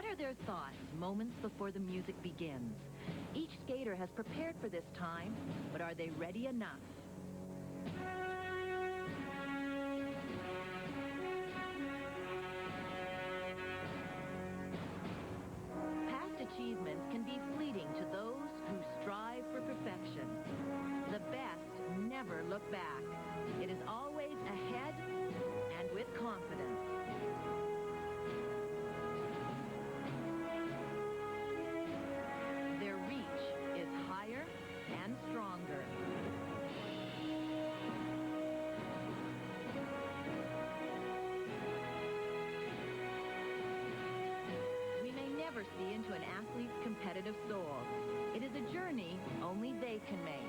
What are their thoughts moments before the music begins? Each skater has prepared for this time, but are they ready enough? Past achievements can be fleeting to those who strive for perfection. The best never look back. It is always ahead and with confidence. Their reach is higher and stronger. We may never see into an athlete's competitive soul. It is a journey only they can make.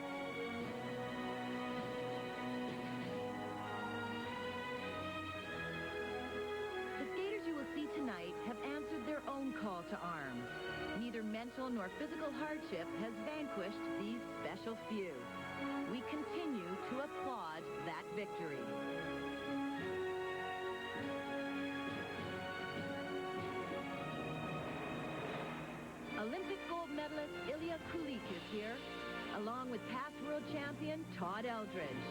The skaters you will see tonight have answered their own call to arms. Neither mental nor physical hardship has vanquished these special few. We continue to applaud that victory. Olympic gold medalist Ilya Kulik is here, along with past world champion Todd Eldredge.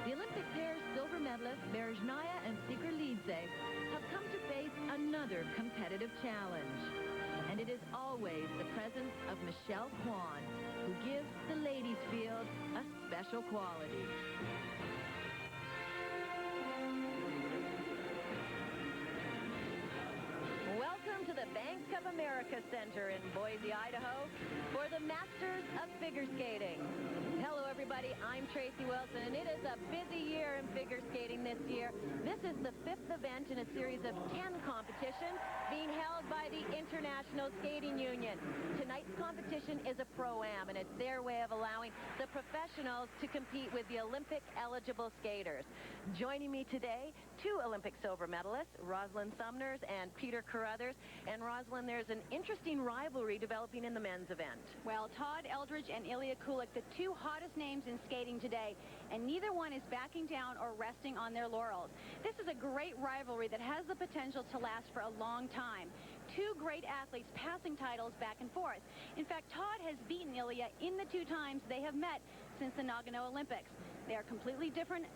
The Olympic pair's silver medalists Berezhnaya and Sikirlidze have come to face another competitive challenge. And it is always the presence of Michelle Kwan who gives the ladies' field a special quality. Welcome to the Bank of America Center in Boise, Idaho, for the Masters of Figure Skating. Hello, everybody. I'm Tracy Wilson, and it is a busy year in figure skating this year. This is the 5th event in a series of 10 competitions being held by the International Skating Union. Tonight's competition is a Pro-Am, and it's their way of allowing the professionals to compete with the Olympic-eligible skaters. Joining me today, 2 Olympic silver medalists, Rosalind Sumners and Peter Carruthers. And Rosalind, there's an interesting rivalry developing in the men's event. Well, Todd Eldredge and Ilya Kulik, the 2 hottest names in skating today, and neither one is backing down or resting on their laurels. This is a great rivalry that has the potential to last for a long time. 2 great athletes passing titles back and forth. In fact, Todd has beaten Ilya in the 2 times they have met since the Nagano Olympics. They are completely different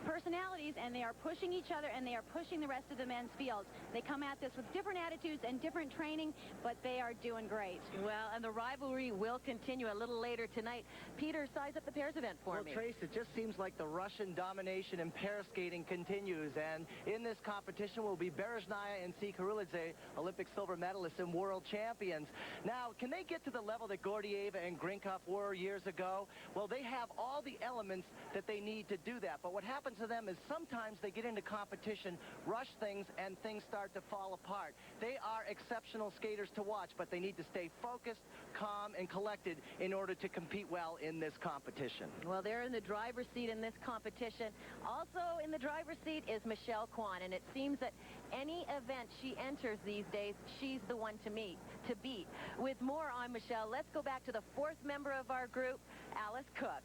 personalities, and they are pushing each other, and they are pushing the rest of the men's fields. They come at this with different attitudes and different training, but they are doing great. Well, and the rivalry will continue a little later tonight. Peter, size up the pairs event for me. Well, Trace, it just seems like the Russian domination in pair skating continues, and in this competition will be Berezhnaya and Sikirlidze, Olympic silver medalists and world champions. Now, can they get to the level that Gordieva and Grinkov were years ago? Well, they have all the elements that they need to do that, but what happens to them is sometimes they get into competition, rush things, and things start to fall apart. They are exceptional skaters to watch, but they need to stay focused, calm, and collected in order to compete well in this competition. Well, they're in the driver's seat in this competition. Also in the driver's seat is Michelle Kwan, and it seems that any event she enters these days, she's the one to beat. With more on Michelle, let's go back to the 4th member of our group, Alice Cook.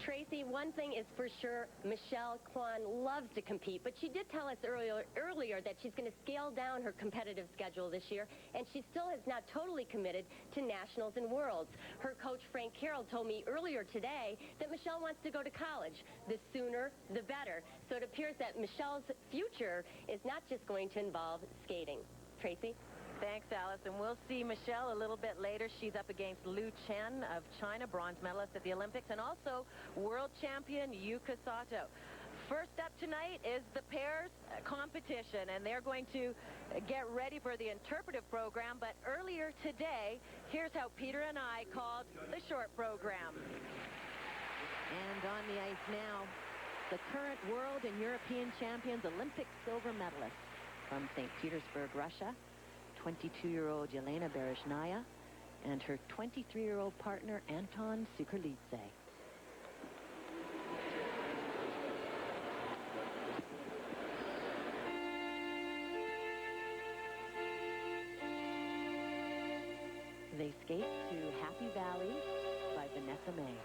Tracy, one thing is for sure, Michelle Kwan loves to compete, but she did tell us earlier that she's going to scale down her competitive schedule this year, and she still is not totally committed to nationals and worlds. Her coach, Frank Carroll, told me earlier today that Michelle wants to go to college. The sooner, the better. So it appears that Michelle's future is not just going to involve skating. Tracy? Thanks, Alice. And we'll see Michelle a little bit later. She's up against Lu Chen of China, bronze medalist at the Olympics, and also world champion Yuka Sato. First up tonight is the pairs competition, and they're going to get ready for the interpretive program. But earlier today, here's how Peter and I called the short program. And on the ice now, the current world and European champions, Olympic silver medalists from St. Petersburg, Russia, 22-year-old Yelena Berezhnaya and her 23-year-old partner Anton Sikirlidze. They skate to Happy Valley by Vanessa May.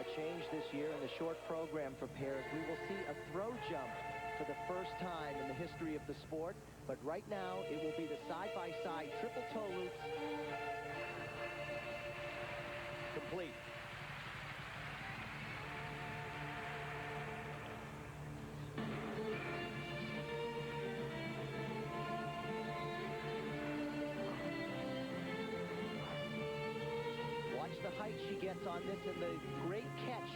A change this year in the short program for pairs. We will see a throw jump for the first time in the history of the sport. But right now, it will be the side-by-side triple toe loops. Complete. Watch the height she gets on this and the great catch.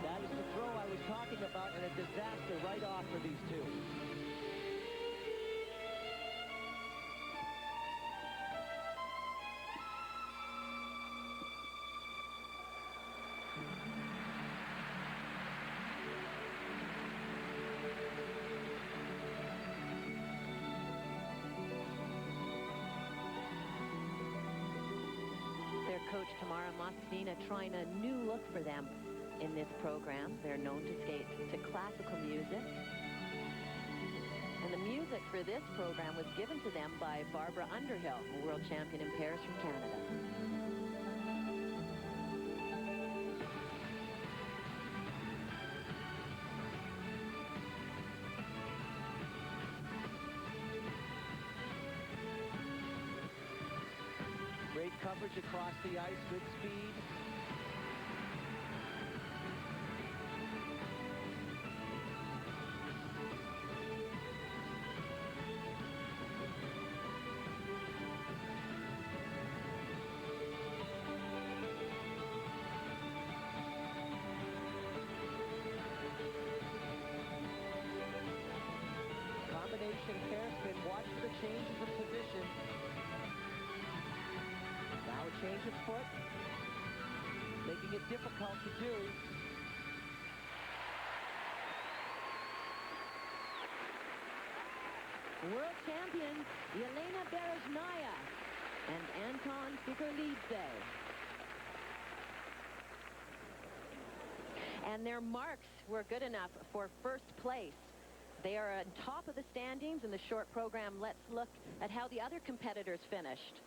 That is the throw I was talking about, and a disaster right off for these two. Their coach, Tamara Mosvina, trying a new look for them in this program. They're known to skate to classical music. And the music for this program was given to them by Barbara Underhill, a world champion in Paris from Canada. Great coverage across the ice, good speed. Combination pair spin. Watch the changes of position. Now a change of foot, making it difficult to do. World champions Yelena Berezhnaya and Anton Sikorlidze. And their marks were good enough for first place. They are on top of the standings in the short program. Let's look at how the other competitors finished.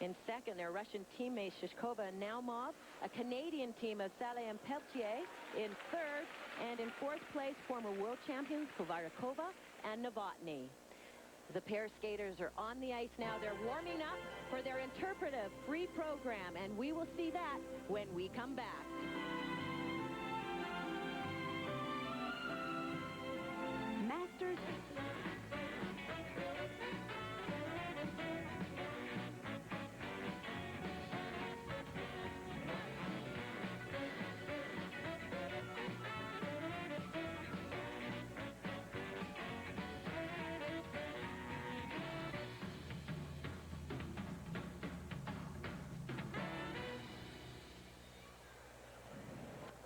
In second, their Russian teammates Shishkova and Naumov, a Canadian team of Saleh and Peltier in third, and in fourth place, former world champions Kovarakova and Novotny. The pair skaters are on the ice now. They're warming up for their interpretive free program, and we will see that when we come back. Masters.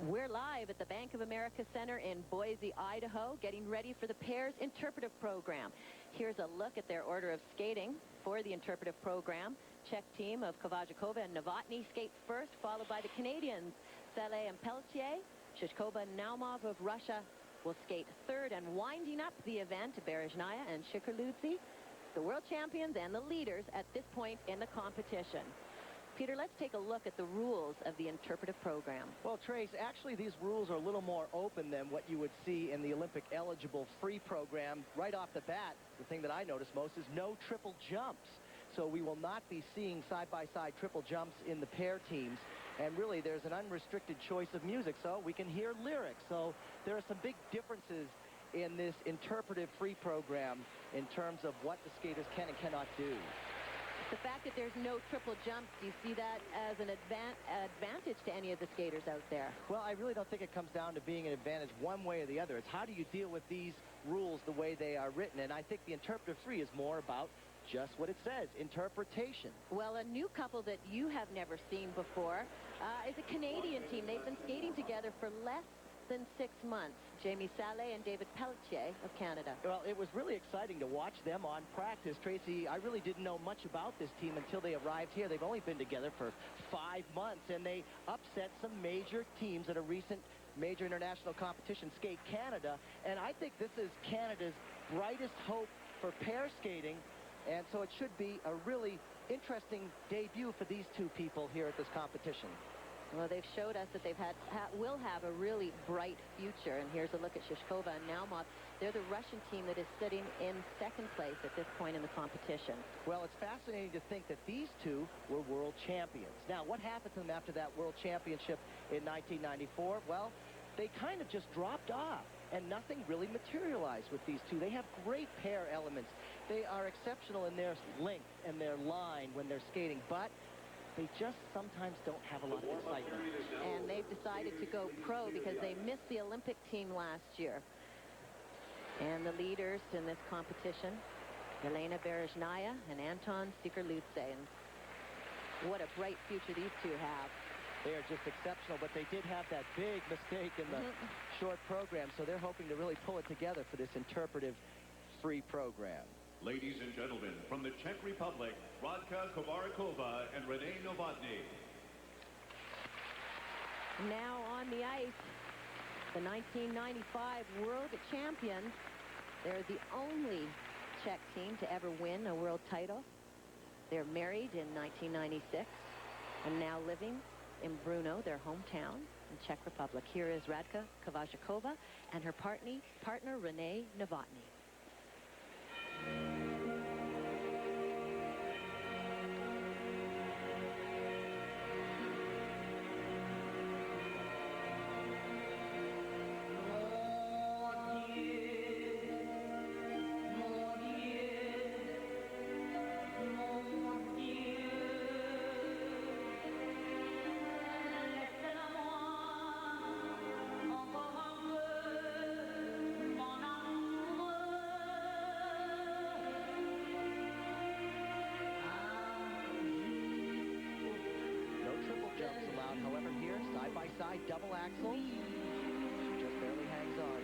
We're live at the Bank of America Center in Boise, Idaho, getting ready for the pairs interpretive program. Here's a look at their order of skating for the interpretive program. Czech team of Kovajakova and Novotny skate first, followed by the Canadians Saleh and Peltier. Shishkova and Naumov of Russia will skate third, and winding up the event, Berezhnaya and Sikorlidze, the world champions and the leaders at this point in the competition. Peter, let's take a look at the rules of the interpretive program. Well, Trace, actually these rules are a little more open than what you would see in the Olympic eligible free program. Right off the bat, the thing that I notice most is no triple jumps. So we will not be seeing side-by-side triple jumps in the pair teams. And really, there's an unrestricted choice of music, so we can hear lyrics. So there are some big differences in this interpretive free program in terms of what the skaters can and cannot do. The fact that there's no triple jumps, do you see that as an advantage to any of the skaters out there? Well, I really don't think it comes down to being an advantage one way or the other. It's how do you deal with these rules the way they are written. And I think the interpretive free is more about just what it says, interpretation. Well, a new couple that you have never seen before is a Canadian team. They've been skating together for less than 6 months. Jamie Saleh and David Pelletier of Canada. Well, it was really exciting to watch them on practice. Tracy, I really didn't know much about this team until they arrived here. They've only been together for 5 months, and they upset some major teams at a recent major international competition, Skate Canada. And I think this is Canada's brightest hope for pair skating, and so it should be a really interesting debut for these two people here at this competition. Well, they've showed us that they've will have a really bright future. And here's a look at Shishkova and Naumov. They're the Russian team that is sitting in second place at this point in the competition. Well, it's fascinating to think that these two were world champions. Now, what happened to them after that world championship in 1994? Well, they kind of just dropped off, and nothing really materialized with these two. They have great pair elements. They are exceptional in their length and their line when they're skating, but they just sometimes don't have a lot of excitement. And they've decided to go pro because they missed the Olympic team last year. And the leaders in this competition, Elena Berezhnaya and Anton Sikerludze. And what a bright future these two have. They are just exceptional, but they did have that big mistake in the short program, so they're hoping to really pull it together for this interpretive free program. Ladies and gentlemen, from the Czech Republic, Radka Kovarakova and Renee Novotny. Now on the ice, the 1995 world champions. They're the only Czech team to ever win a world title. They're married in 1996 and now living in Brno, their hometown in Czech Republic. Here is Radka Kovarakova and her partner Renee Novotny. Side double axel. Just barely hangs on.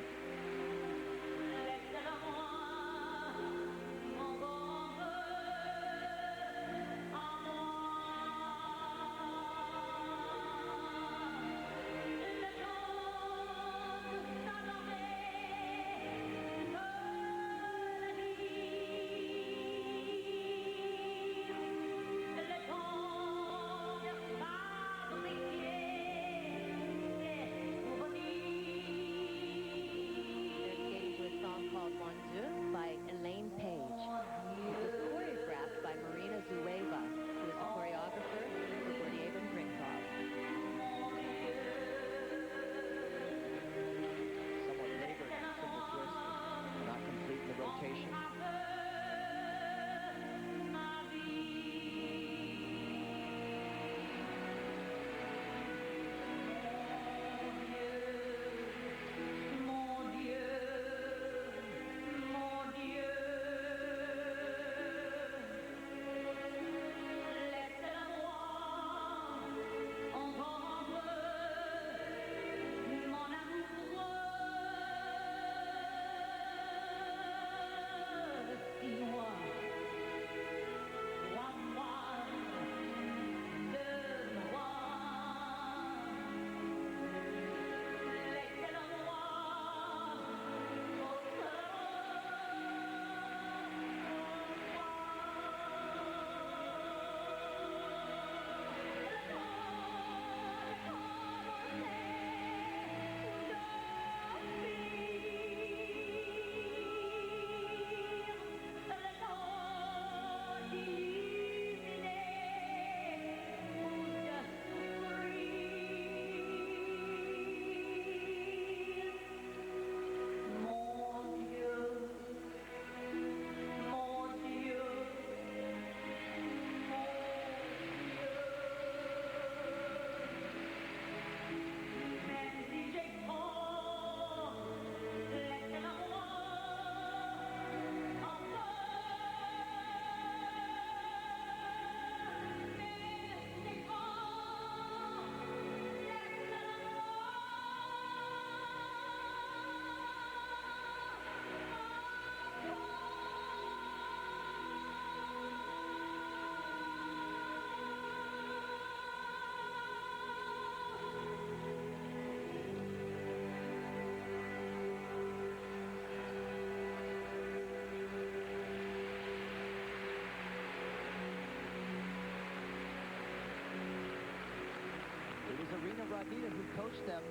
Incognita, who coached them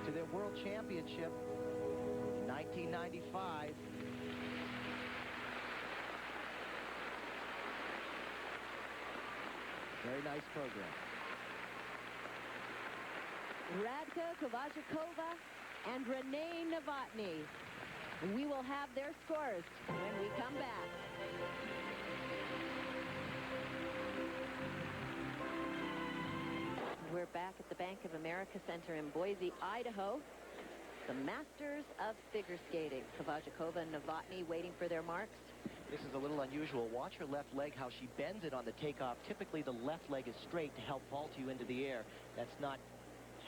to their world championship in 1995. Very nice program. Radka Kovačíková and Renee Novotny. We will have their scores when we come back. We're back at the Bank of America Center in Boise, Idaho. The Masters of Figure Skating. Kovačíková and Novotny waiting for their marks. This is a little unusual. Watch her left leg, how she bends it on the takeoff. Typically, the left leg is straight to help vault you into the air. That's not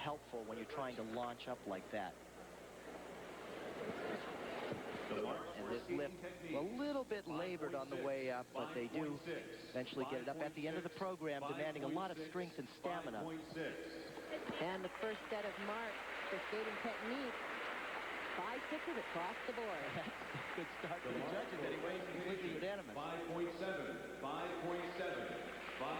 helpful when you're trying to launch up like that. And this lift, a little bit labored on the way up, but they do eventually get it up at the end of the program, demanding a lot of strength and stamina. And the first set of marks for skating technique. 5-6 across the board. Good start for the judges anyway. Completely unanimous. 5.7, 5.7, 5.7, 5.7.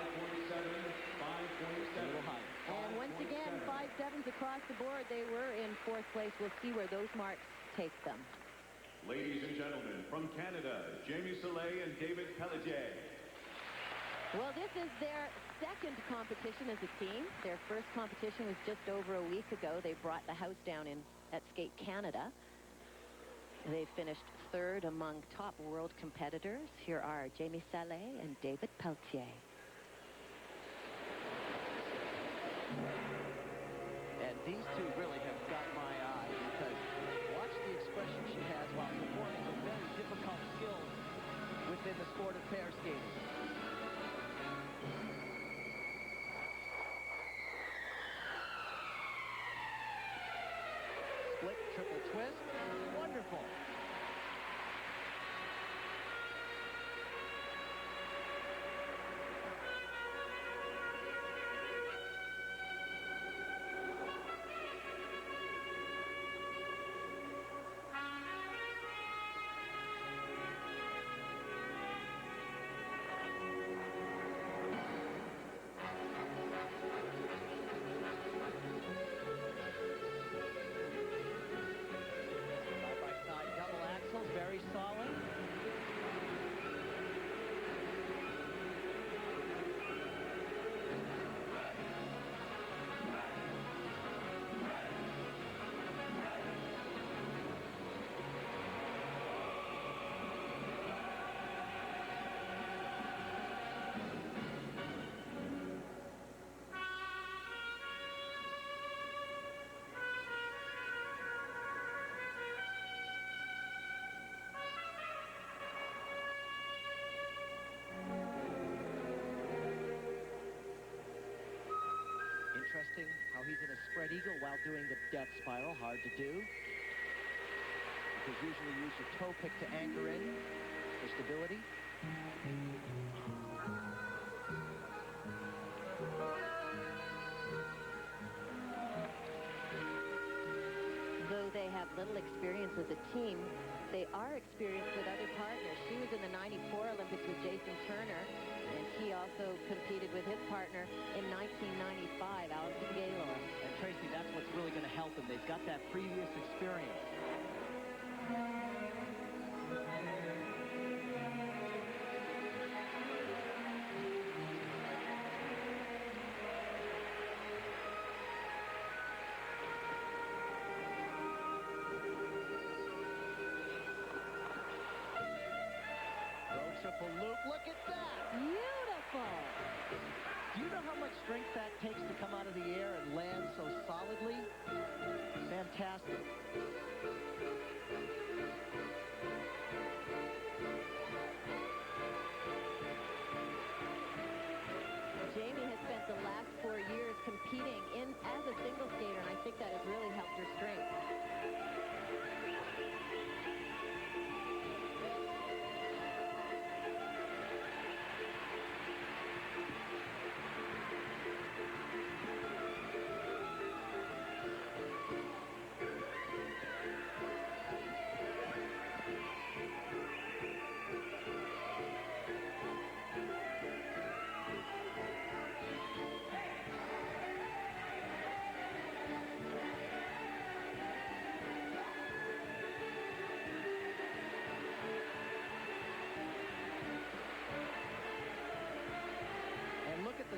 A little higher. And once again, 5-7s across the board. They were in fourth place. We'll see where those marks take them. Ladies and gentlemen, from Canada, Jamie Soleil and David Pelletier. Well, this is their second competition as a team. Their first competition was just over a week ago. They brought the house down at Skate Canada. They finished third among top world competitors. Here are Jamie Soleil and David Pelletier. And these two really have got my eye, because watch the expression she has while performing the very difficult skills within the sport of pair skating. Split, triple twist, wonderful. Interesting how he's in a spread eagle while doing the death spiral. Hard to do, because usually you use your toe pick to anchor in for stability. Though they have little experience as a team, they are experienced with other partners. She was in the '94 Olympics with Jason Turner, and he also competed with his partner in 1995, Allison Gaylor. And Tracy, that's what's really going to help them. They've got that previous experience. Triple loop. Look at that. Beautiful. Do you know how much strength that takes to come out of the air and land so solidly? Fantastic. Jamie has spent the last 4 years competing as a single skater, and I think that has really helped her strength.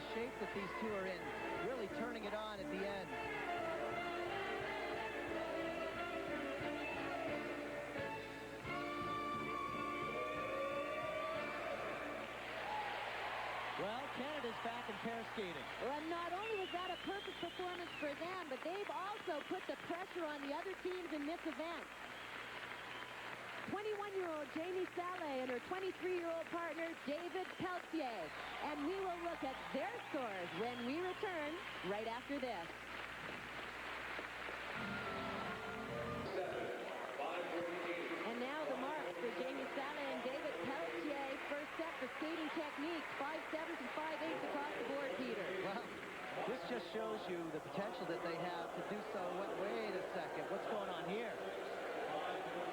the shape that these two are in, really turning it on at the end. Well, Canada's back in pair skating. Well, not only was that a perfect performance for them, but they've also put the pressure on the other teams in this event. 21-year-old Jamie Salé and her 23-year-old partner, David Pelletier. And we will look at their scores when we return right after this. And now the marks for Jamie Salé and David Pelletier. First set for skating techniques, 5/7s and 5/8s across the board, Peter. Well, this just shows you the potential that they have to do so. Wait a second, what's going on here?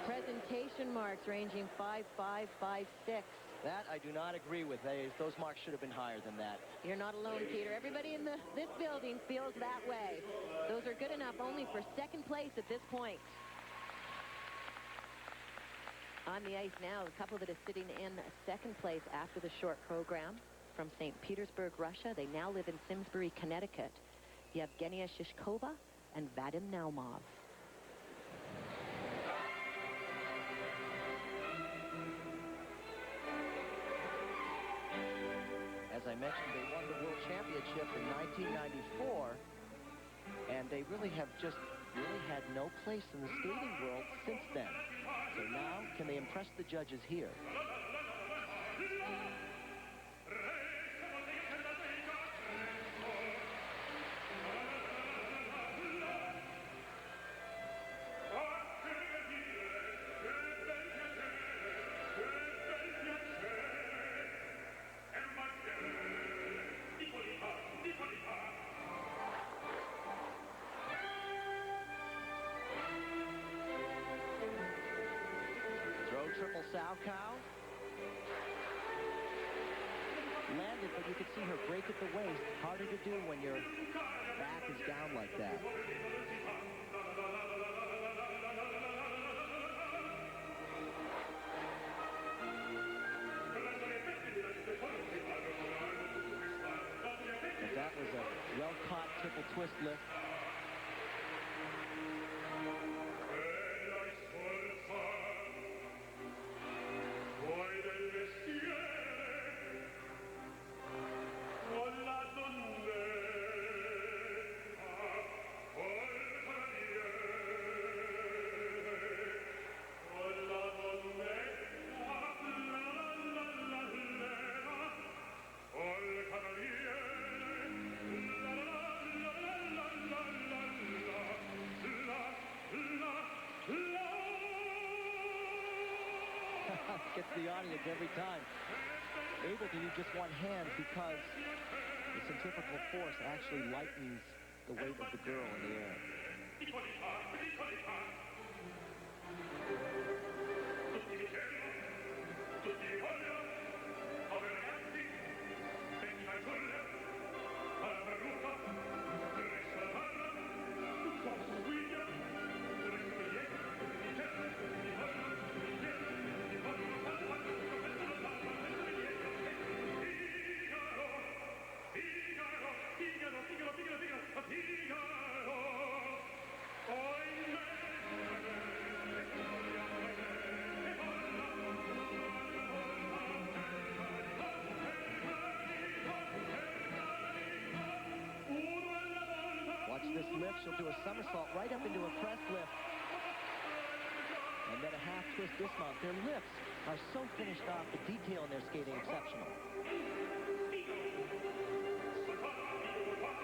Presentation marks ranging 5/5, 5/6. That I do not agree with. Those marks should have been higher than that. You're not alone, Peter. Everybody in this building feels that way. Those are good enough only for second place at this point. On the ice now, a couple that is sitting in second place after the short program from St. Petersburg, Russia. They now live in Simsbury, Connecticut. Yevgenia Shishkova and Vadim Naumov. As I mentioned, they won the World Championship in 1994, and they really have just had no place in the skating world since then. So now, can they impress the judges here? Triple sow cow. Landed, but you could see her break at the waist. Harder to do when your back is down like that. But that was a well-caught triple twist lift. Gets the audience every time. Able to use just one hand because the centrifugal force actually lightens the weight of the girl in the air. Watch this lift. She'll do a somersault right up into a press lift. And then a half twist dismount. Their lifts are so finished off. The detail in their skating exceptional.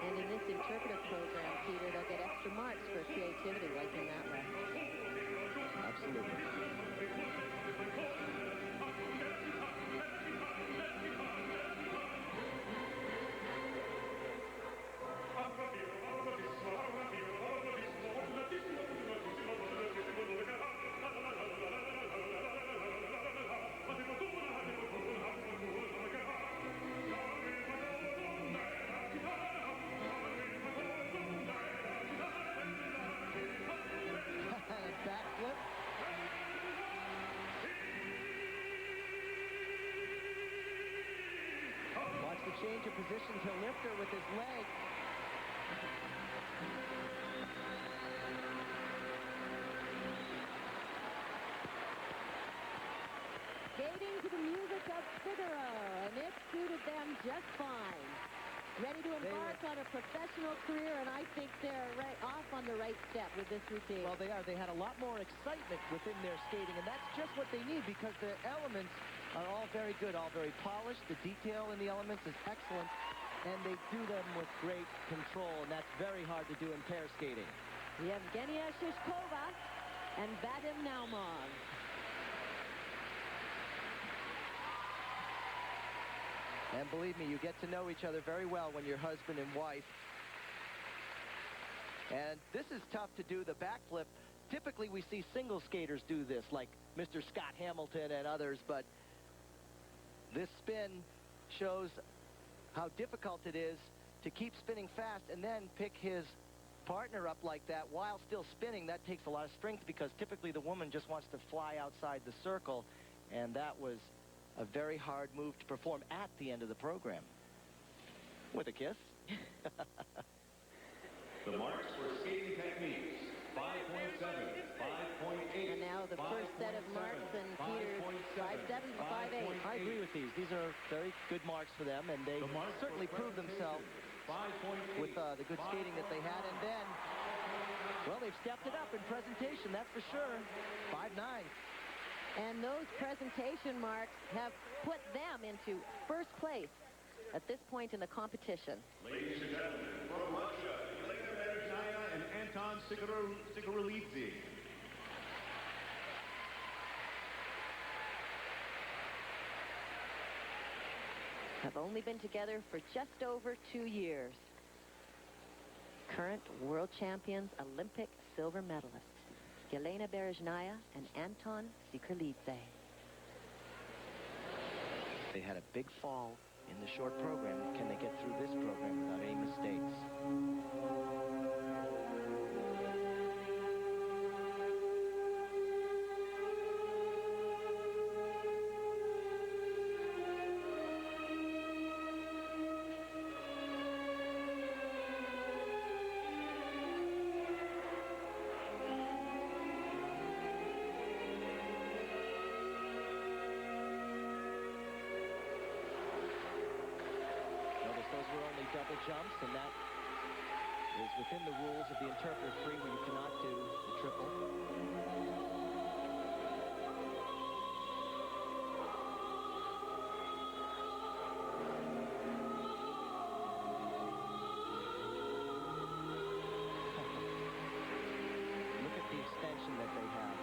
And in this interpretive program, Peter, they'll get extra marks for creativity like in that way. Absolutely. change of position to lift her with his leg. Skating to the music of Figaro, and it suited them just fine. Ready to embark on a professional career, and I think they're right off on the right step with this routine. Well, they are. They had a lot more excitement within their skating, and that's just what they need because the elements are all very good, all very polished. The detail in the elements is excellent, and they do them with great control, and that's very hard to do in pair skating. Yevgenia Shishkova and Vadim Naumov. And believe me, you get to know each other very well when you're husband and wife. And this is tough to do, the backflip. Typically, we see single skaters do this, like Mr. Scott Hamilton and others, but this spin shows how difficult it is to keep spinning fast and then pick his partner up like that while still spinning. That takes a lot of strength because typically the woman just wants to fly outside the circle, and that was a very hard move to perform at the end of the program. With a kiss. The marks for skating techniques, 5.7, 5.8. And now the first set of marks, and Peter, 5.7 to 5.8. I agree with these. These are very good marks for them, and they certainly proved themselves with the good skating that they had. And then, well, they've stepped it up in presentation, that's for sure. 5.9. And those presentation marks have put them into first place at this point in the competition. Ladies and gentlemen, from Russia, Elena Berezhnaya and Anton Sigurulidze. Have only been together for just over 2 years. Current world champions, Olympic silver medalists, Yelena Berezhnaya and Anton Sigurulidze. They had a big fall in the short program. Can they get through this program without any mistakes? Double jumps, and that is within the rules of the interpreter free, where you cannot do the triple. Look at the extension that they have.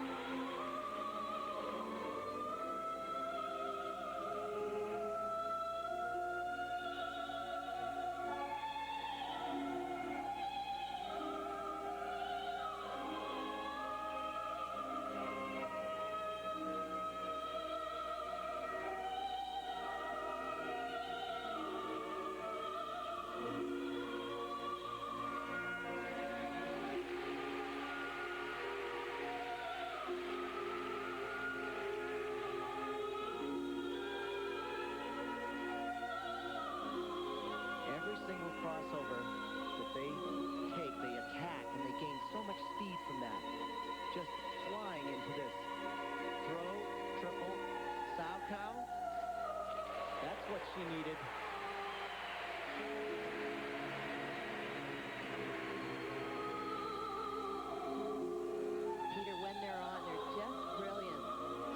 Crossover that they take, they attack, and they gain so much speed from that. Just flying into this throw, triple, sow cow. That's what she needed. Peter, when they're on, they're just brilliant.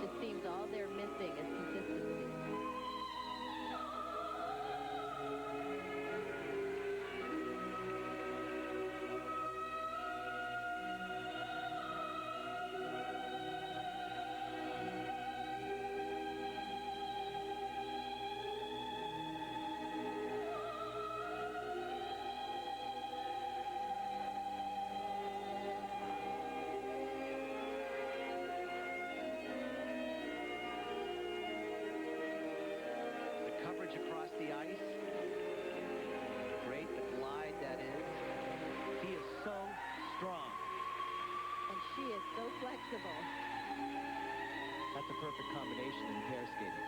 Just seems all they're missing is consistency. Across the ice. Great, the glide that is. He is so strong. And she is so flexible. That's a perfect combination in pair skating.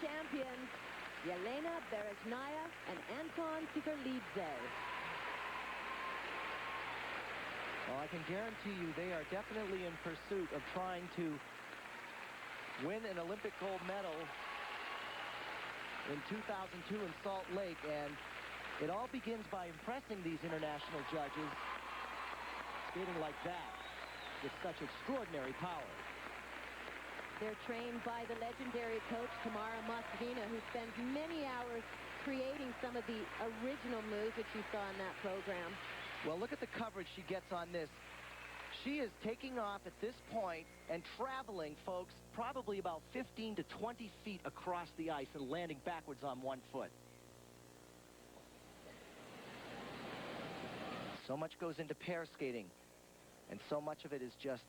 champions, Yelena Berezhnaya and Anton Sikerlidze. Well, I can guarantee you they are definitely in pursuit of trying to win an Olympic gold medal in 2002 in Salt Lake, and it all begins by impressing these international judges, skating like that with such extraordinary power. They're trained by the legendary coach Tamara Mosvina, who spends many hours creating some of the original moves that you saw in that program. Well, look at the coverage she gets on this. She is taking off at this point and traveling, folks, probably about 15 to 20 feet across the ice and landing backwards on one foot. So much goes into pair skating, and so much of it is just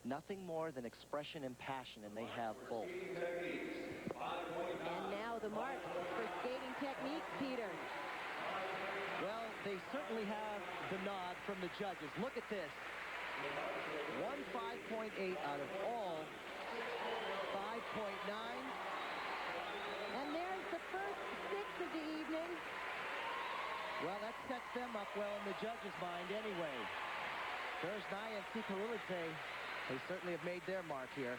nothing more than expression and passion, and they have both. And now the marks for skating technique, Peter. Well, they certainly have the nod from the judges. Look at this. 5.8 out of all 5.9. And there's the first 6 of the evening. Well, that sets them up well in the judges' mind anyway. Berezhnaya and Sikerlidze, they certainly have made their mark here.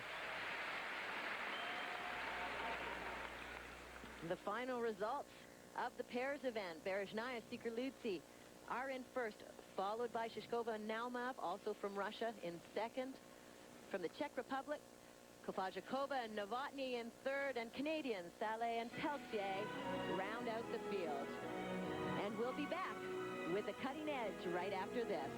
The final results of the pairs event, Berezhnaya, Sikerlidze are in first, followed by Shishkova and Naumov, also from Russia, in second. From the Czech Republic, Kovajakova and Novotny in third, and Canadians Salé and Pelletier round out the field. And we'll be back with the cutting edge right after this.